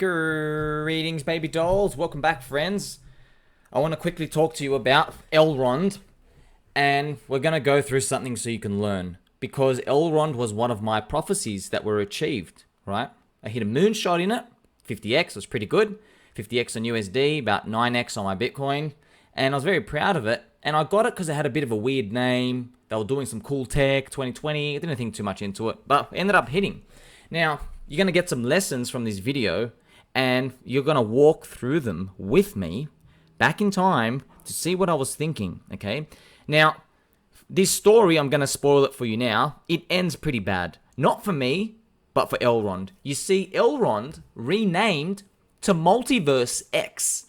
Greetings, baby dolls. Welcome back, friends. I want to quickly talk to you about Elrond, and we're going to go through something so you can learn. Because Elrond was one of my prophecies that were achieved, right? I hit a moonshot in it. 50x was pretty good. 50x on USD, about 9x on my Bitcoin. And I was very proud of it. And I got it because it had a bit of a weird name. They were doing some cool tech, 2020. I didn't think too much into it, but ended up hitting. Now, you're going to get some lessons from this video, and you're going to walk through them with me back in time to see what I was thinking, okay? Now, this story, I'm going to spoil it for you now. It ends pretty bad. Not for me, but for Elrond. You see, Elrond renamed to MultiversX.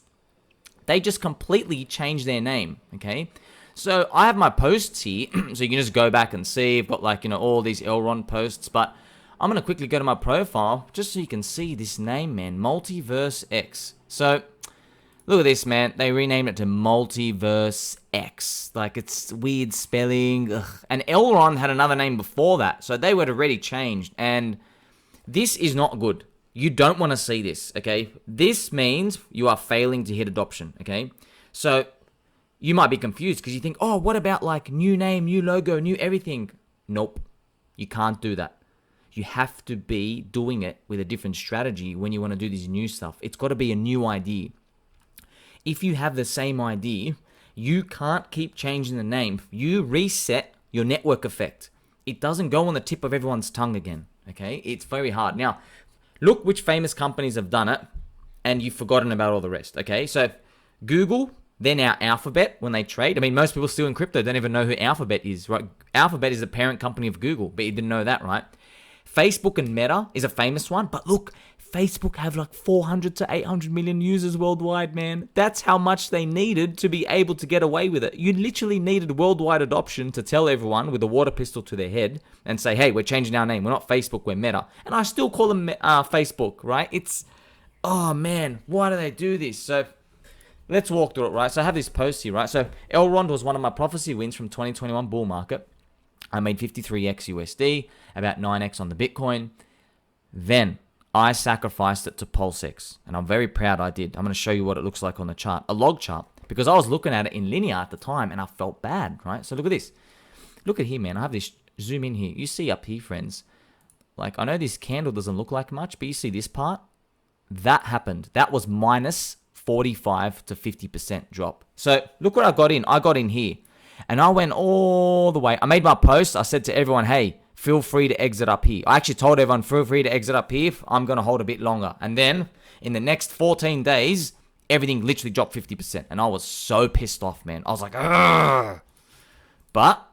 They just completely changed their name, okay? So I have my posts here, so you can just go back and see. I've got like, all these Elrond posts, but I'm going to quickly go to my profile just so you can see this name, man. MultiversX. So, look at this, man. They renamed it to MultiversX. Like, it's weird spelling. Ugh. And Elrond had another name before that, so they were already changed. And this is not good. You don't want to see this, okay? This means you are failing to hit adoption, okay? So, you might be confused because you think, oh, what about like new name, new logo, new everything? Nope. You can't do that. You have to be doing it with a different strategy when you want to do this new stuff. It's got to be a new idea. If you have the same idea, you can't keep changing the name. You reset your network effect. It doesn't go on the tip of everyone's tongue again, okay? It's very hard. Now, look which famous companies have done it, and you've forgotten about all the rest, okay? So, Google, they're now Alphabet when they trade. I mean, most people still in crypto don't even know who Alphabet is, right? Alphabet is the parent company of Google, but you didn't know that, right? Facebook and Meta is a famous one, but look, Facebook have like 400 to 800 million users worldwide, man. That's how much they needed to be able to get away with it. You literally needed worldwide adoption to tell everyone with a water pistol to their head and say, hey, we're changing our name. We're not Facebook, we're Meta. And I still call them Facebook, right? It's, oh man, why do they do this? So let's walk through it, right? So I have this post here, right? So Elrond was one of my prophecy wins from 2021 bull market. I made 53x USD, about 9x on the Bitcoin. Then I sacrificed it to PulseX, and I'm very proud I did. I'm going to show you what it looks like on the chart, a log chart, because I was looking at it in linear at the time, and I felt bad, right? So look at this. Look at here, man. I have this, zoom in here. You see up here, friends, like I know this candle doesn't look like much, but you see this part? That happened. That was minus 45 to 50% drop. So look what I got in. I got in here. And I went all the way. I made my post. I said to everyone, hey, feel free to exit up here. I actually told everyone, feel free to exit up here. I'm going to hold a bit longer. And then in the next 14 days, everything literally dropped 50%. And I was so pissed off, man. I was like, ugh. But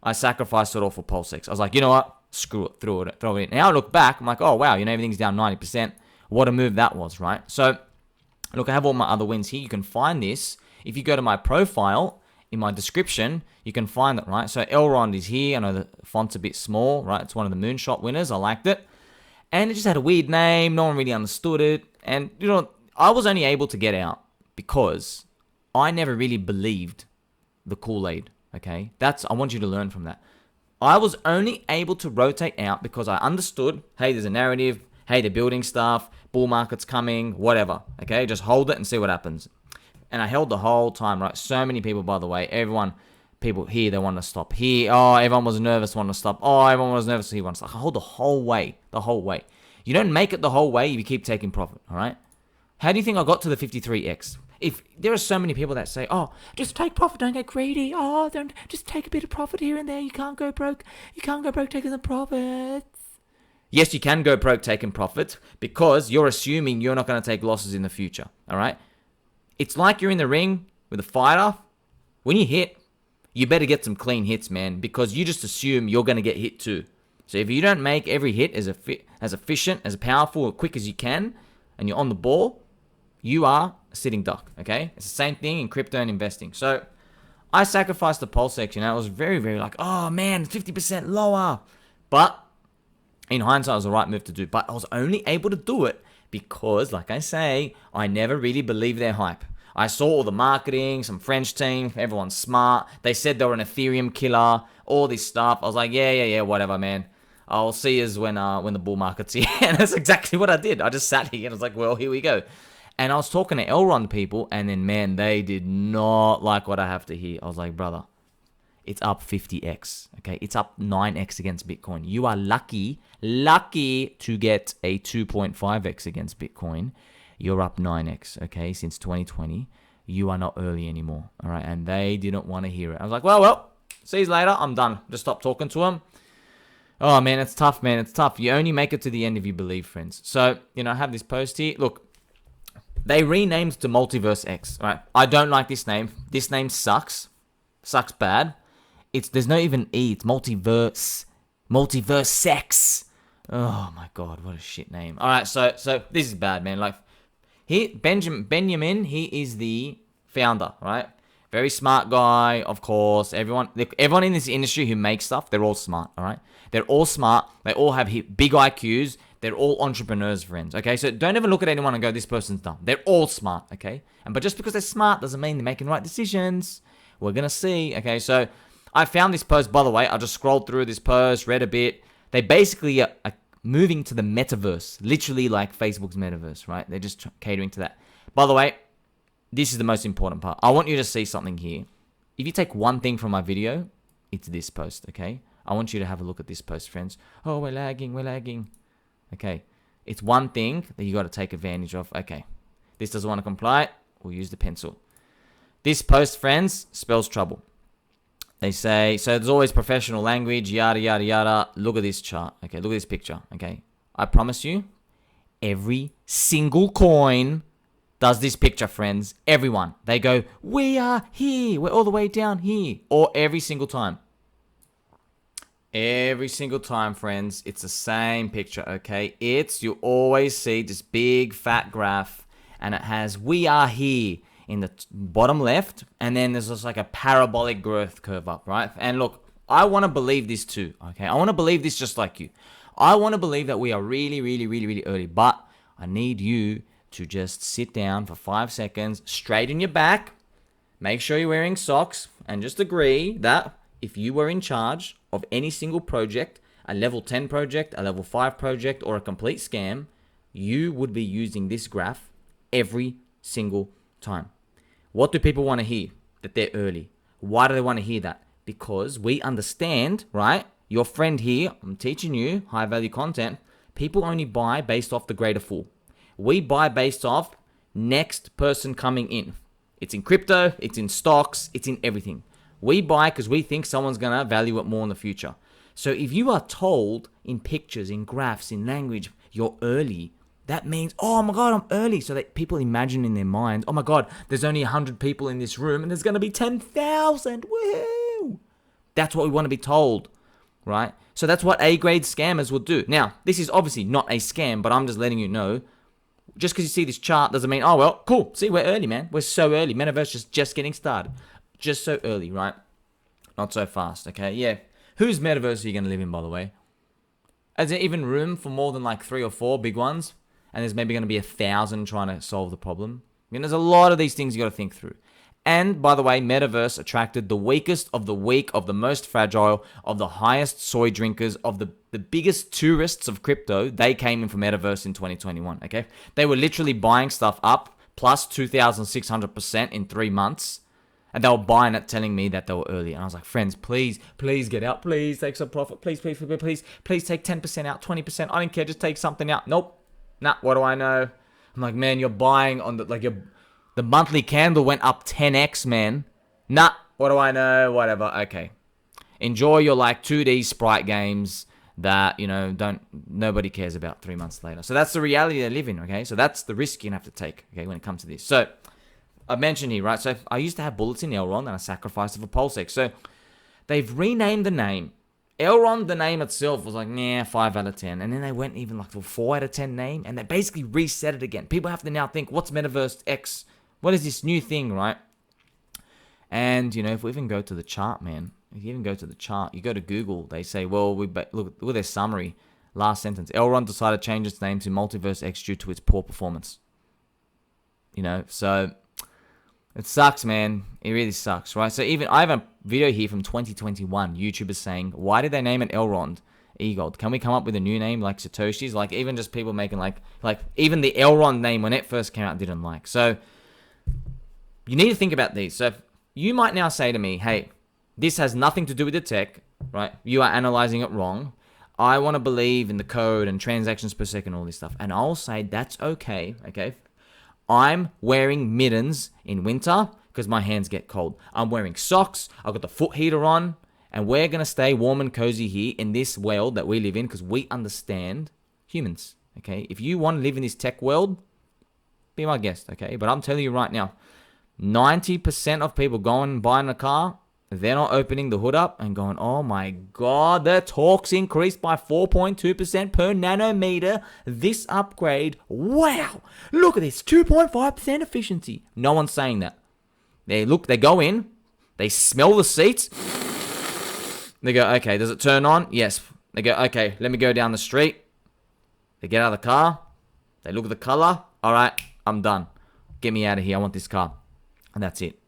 I sacrificed it all for PulseX. I was like, you know what? Screw it. Throw it in. Now I look back. I'm like, oh, wow, everything's down 90%. What a move that was, right? So, look, I have all my other wins here. You can find this. If you go to my profile, in my description, you can find it, right? So Elrond is here. I know the font's a bit small, right? It's one of the moonshot winners. I liked it. And it just had a weird name. No one really understood it. And, I was only able to get out because I never really believed the Kool-Aid, okay? I want you to learn from that. I was only able to rotate out because I understood, hey, there's a narrative. Hey, they're building stuff. Bull market's coming. Whatever, okay? Just hold it and see what happens. And I held the whole time, right? So many people, by the way. People here, they want to stop here. Oh, everyone was nervous, want to stop. Oh, everyone was nervous, he wants to stop. I hold the whole way. You don't make it the whole way if you keep taking profit, all right? How do you think I got to the 53x? If there are so many people that say, oh, just take profit, don't get greedy. Oh, don't just take a bit of profit here and there. You can't go broke. You can't go broke taking the profits. Yes, you can go broke taking profits because you're assuming you're not going to take losses in the future, all right? It's like you're in the ring with a fighter. When you hit, you better get some clean hits, man, because you just assume you're going to get hit too. So if you don't make every hit as efficient, as powerful, or quick as you can, and you're on the ball, you are a sitting duck, okay? It's the same thing in crypto and investing. So I sacrificed the PulseX, I was very, very like, oh man, 50% lower. But in hindsight, it was the right move to do. But I was only able to do it because, like I say, I never really believed their hype. I saw all the marketing, some French team, everyone's smart. They said they were an Ethereum killer, all this stuff. I was like, yeah, whatever, man. I'll see you when the bull market's here. And that's exactly what I did. I just sat here and I was like, well, here we go. And I was talking to Elrond people, and then, man, they did not like what I have to hear. I was like, brother, it's up 50x, okay? It's up 9x against Bitcoin. You are lucky to get a 2.5x against Bitcoin. You're up 9x, okay, since 2020. You are not early anymore, all right? And they didn't want to hear it. I was like, well, see you later. I'm done. Just stop talking to them. Oh, man, it's tough, man. It's tough. You only make it to the end if you believe, friends. So, I have this post here. Look, they renamed to MultiversX, right? I don't like this name. This name sucks. Sucks bad. There's no even E. It's MultiversX. Oh, my God. What a shit name. All right, so this is bad, man. Like, Benjamin, he is the founder, right? Very smart guy, of course. Everyone in this industry who makes stuff, they're all smart, all right? They're all smart. They all have big IQs. They're all entrepreneurs, friends, okay? So don't ever look at anyone and go, this person's dumb. They're all smart, okay? But just because they're smart doesn't mean they're making right decisions. We're going to see, okay? So I found this post, by the way. I just scrolled through this post, read a bit. They basically are moving to the metaverse, literally like Facebook's metaverse, right? They're just catering to that. By the way, this is the most important part. I want you to see something here. If you take one thing from my video, it's this post, okay? I want you to have a look at this post, friends. Oh, we're lagging. Okay, it's one thing that you got to take advantage of. Okay, this doesn't want to comply. We'll use the pencil. This post, friends, spells trouble. They say, so there's always professional language, yada, yada, yada. Look at this chart. Okay, look at this picture. Okay, I promise you, every single coin does this picture, friends. Everyone. They go, we are here. We're all the way down here. Or every single time. Every single time, friends, it's the same picture, okay? You always see this big fat graph, and it has we are here in the bottom left, and then there's just like a parabolic growth curve up, right? And look, I want to believe this too, okay? I want to believe this just like you. I want to believe that we are really, really, really, really early, but I need you to just sit down for 5 seconds, straighten your back, make sure you're wearing socks, and just agree that if you were in charge of any single project, a level 10 project, a level 5 project, or a complete scam, you would be using this graph every single time. What do people want to hear? That they're early. Why do they want to hear that? Because we understand, right? Your friend here, I'm teaching you high value content. People only buy based off the greater fool. We buy based off next person coming in. It's in crypto, it's in stocks, it's in everything. We buy because we think someone's going to value it more in the future. So if you are told in pictures, in graphs, in language, you're early, that means, oh my God, I'm early. So that people imagine in their minds, oh my God, there's only 100 people in this room and there's going to be 10,000. Woohoo! That's what we want to be told, right? So that's what A-grade scammers will do. Now, this is obviously not a scam, but I'm just letting you know. Just because you see this chart doesn't mean, oh, well, cool. See, we're early, man. We're so early. Metaverse is just getting started. Just so early, right? Not so fast, okay? Yeah. Whose metaverse are you going to live in, by the way? Is there even room for more than like 3 or 4 big ones? And there's maybe going to be 1,000 trying to solve the problem? I mean, there's a lot of these things you got to think through. And, by the way, Metaverse attracted the weakest of the weak, of the most fragile, of the highest soy drinkers, of the biggest tourists of crypto. They came in for Metaverse in 2021, okay? They were literally buying stuff up plus 2,600% in 3 months. And they were buying it, telling me that they were early. And I was like, friends, please get out. Please take some profit. Please take 10% out, 20%. I don't care. Just take something out. Nope. Nah, what do I know? I'm like, man, you're buying on the monthly candle went up 10x, man. Nah, what do I know? Whatever. Okay. Enjoy your 2D sprite games that, nobody cares about 3 months later. So that's the reality they live in, okay? So that's the risk you have to take, okay, when it comes to this. So I mentioned here, right? So I used to have bullets in Elrond and I sacrificed it for PulseX. So they've renamed the name. Elrond, the name itself was 5 out of 10. And then they went even for 4 out of 10 name. And they basically reset it again. People have to now think, what's MetaverseX? What is this new thing, right? And, if we even go to the chart, man. If you even go to the chart, you go to Google. They say, well, look at their summary. Last sentence. Elrond decided to change its name to MultiversX due to its poor performance. So it sucks, man. It really sucks, right? So even I have a video here from 2021. YouTubers saying, why did they name it Elrond? EGLD. Can we come up with a new name like Satoshi's? Like even just people making like even the Elrond name when it first came out didn't like. So you need to think about these. So you might now say to me, hey, this has nothing to do with the tech, right? You are analyzing it wrong. I want to believe in the code and transactions per second, all this stuff. And I'll say that's okay, okay? I'm wearing mittens in winter because my hands get cold. I'm wearing socks. I've got the foot heater on. And we're going to stay warm and cozy here in this world that we live in because we understand humans, okay? If you want to live in this tech world, be my guest, okay? But I'm telling you right now, 90% of people going and buying a car, they're not opening the hood up and going, oh my God, the torque's increased by 4.2% per nanometer. This upgrade, wow, look at this, 2.5% efficiency. No one's saying that. They go in, they smell the seats. They go, okay, does it turn on? Yes. They go, okay, let me go down the street. They get out of the car. They look at the color. All right, I'm done. Get me out of here. I want this car. And that's it.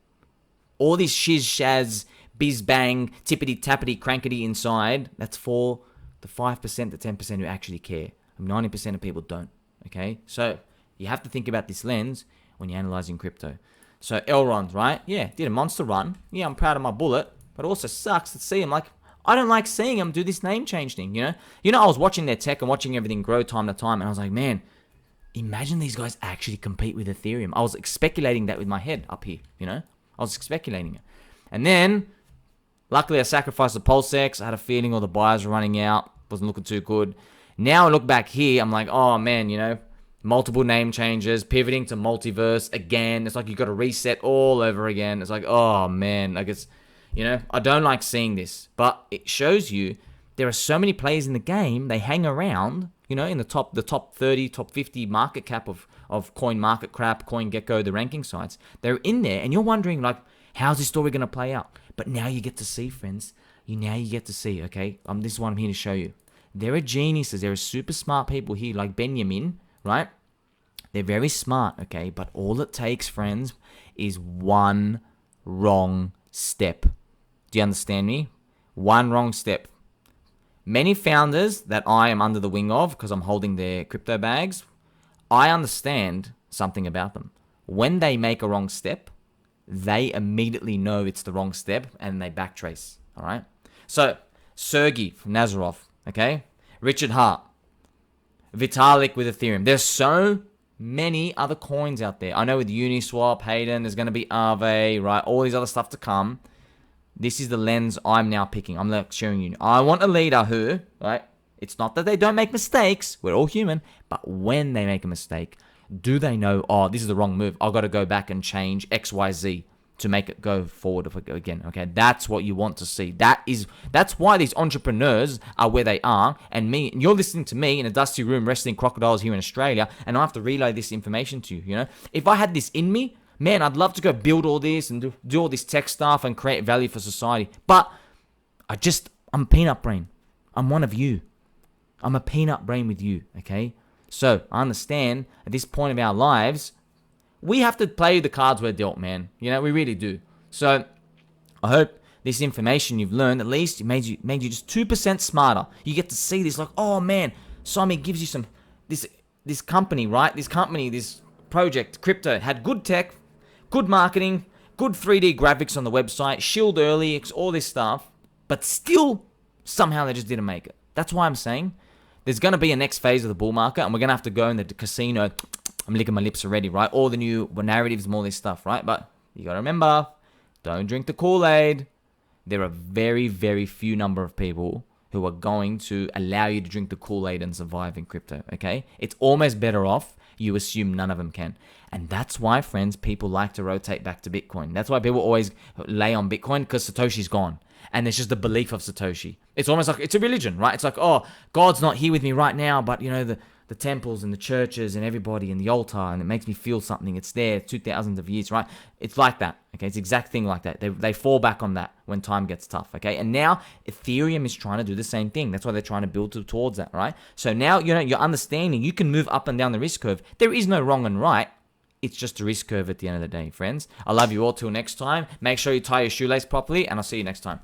All this shiz, shaz, biz, bang, tippity, tappity, crankety inside, that's for the 5% to 10% who actually care. 90% of people don't, okay? So you have to think about this lens when you're analyzing crypto. So Elrond, right? Yeah, did a monster run. Yeah, I'm proud of my bullet. But it also sucks to see him like, I don't like seeing them do this name change thing, you know? I was watching their tech and watching everything grow time to time, and I was like, man, imagine these guys actually compete with Ethereum. I was speculating that with my head up here, I was speculating it. And then, luckily I sacrificed the PulseX. I had a feeling all the buyers were running out. Wasn't looking too good. Now I look back here, I'm like, oh man, multiple name changes, pivoting to multiverse again. It's like you got to reset all over again. It's like, oh man, like it's... I don't like seeing this, but it shows you there are so many players in the game. They hang around, in the top 30, top 50 market cap of CoinMarketCap, CoinGecko, the ranking sites. They're in there, and you're wondering, like, how's this story going to play out? But now you get to see, friends. You get to see, okay? This is what I'm here to show you. There are geniuses. There are super smart people here, like Benjamin, right? They're very smart, okay? But all it takes, friends, is one wrong step. Do you understand me? One wrong step. Many founders that I am under the wing of, because I'm holding their crypto bags, I understand something about them. When they make a wrong step, they immediately know it's the wrong step and they backtrace. All right? So, Sergey from Nazarov, okay? Richard Hart, Vitalik with Ethereum. There's so many other coins out there. I know with Uniswap, Hayden, there's going to be Aave, right? All these other stuff to come. This is the lens I'm now picking. I'm like showing you. I want a leader who, right? It's not that they don't make mistakes. We're all human. But when they make a mistake, do they know, oh, this is the wrong move. I've got to go back and change X, Y, Z to make it go forward again. Okay, that's what you want to see. That's why these entrepreneurs are where they are. And you're listening to me in a dusty room wrestling crocodiles here in Australia, and I have to relay this information to you. If I had this in me, man, I'd love to go build all this and do all this tech stuff and create value for society. But I'm peanut brain. I'm one of you. I'm a peanut brain with you, okay? So I understand at this point of our lives, we have to play the cards we're dealt, man. We really do. So I hope this information you've learned, at least, made you just 2% smarter. You get to see this like, oh man, Simon gives you some, this company, right? This project, crypto, had good tech, good marketing, good 3D graphics on the website, shilled early, all this stuff, but still, somehow they just didn't make it. That's why I'm saying there's going to be a next phase of the bull market, and we're going to have to go in the casino. I'm licking my lips already, right? All the new narratives and all this stuff, right? But you got to remember, don't drink the Kool-Aid. There are very, very few number of people who are going to allow you to drink the Kool-Aid and survive in crypto, okay? It's almost better off you assume none of them can. And that's why, friends, people like to rotate back to Bitcoin. That's why people always lay on Bitcoin, because Satoshi's gone. And there's just the belief of Satoshi. It's almost like, it's a religion, right? It's like, oh, God's not here with me right now, but, the temples and the churches and everybody and the altar, and it makes me feel something. It's there 2,000 of years, right? It's like that, okay? It's the exact thing like that. They fall back on that when time gets tough, okay? And now Ethereum is trying to do the same thing. That's why they're trying to build towards that, right? So now, you're understanding you can move up and down the risk curve. There is no wrong and right. It's just a risk curve at the end of the day, friends. I love you all. Till next time. Make sure you tie your shoelace properly, and I'll see you next time.